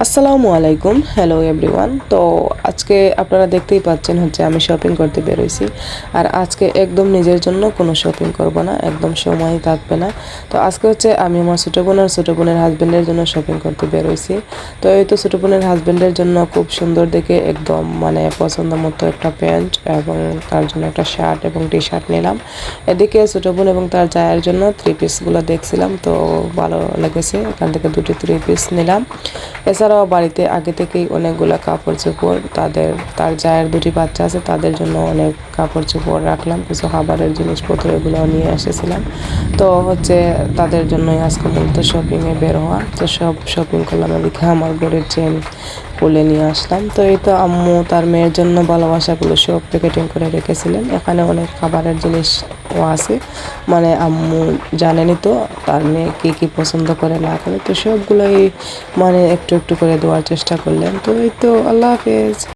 আসসালামু আলাইকুম, hello everyone. তো আজকে আপনারা দেখতেই পাচ্ছেন আমি শপিং করতে বেরোইছি। আর আজকে একদম নিজের জন্য কোনো শপিং করব না, একদম সময় থাকবে না। তো আজকে আমি আমার ছোটো বোন আর ছোটো বোনের হাজব্যান্ডের জন্য শপিং করতে বেরোইছি। তো এই তো ছোটো বোনের হাজব্যান্ডের জন্য খুব সুন্দর দেখে একদম পছন্দ মতো একটা প্যান্ট এবং তার জন্য একটা শার্ট এবং টি শার্ট নিলাম। এদিকে ছোটো বোন এবং তার জায়ের জন্য 3 পিসগুলো দেখছিলাম, তো ভালো লেগেছে, এখান থেকে 2টি 3 পিস নিলাম। এছাড়াও বাড়িতে আগে থেকেই অনেকগুলো কাপড় চোপড়, তার জায়ের 2টি বাচ্চা আছে, তাদের জন্য অনেক কাপড় চোপড় রাখলাম, কিছু খাবারের জিনিসপত্র এগুলো নিয়ে এসেছিলাম। তো তাদের জন্যই আজকে মূলত শপিংয়ে বের হওয়া। তো সব শপিং করলাম, এদিকে আমার ঘরের চেন খুলে নিয়ে আসলাম। তো এই তো আম্মু তার মেয়ের জন্য ভালোবাসাগুলো সব প্যাকেটিং করে রেখেছিলেন। এখানে অনেক খাবারের জিনিসও আছে, আম্মু জানেনই তো তার মেয়ে কী কী পছন্দ করে না করে, তো সবগুলোই একটু একটু করে দেওয়ার চেষ্টা করলেন। তো এই তো আল্লাহ হাফেজ।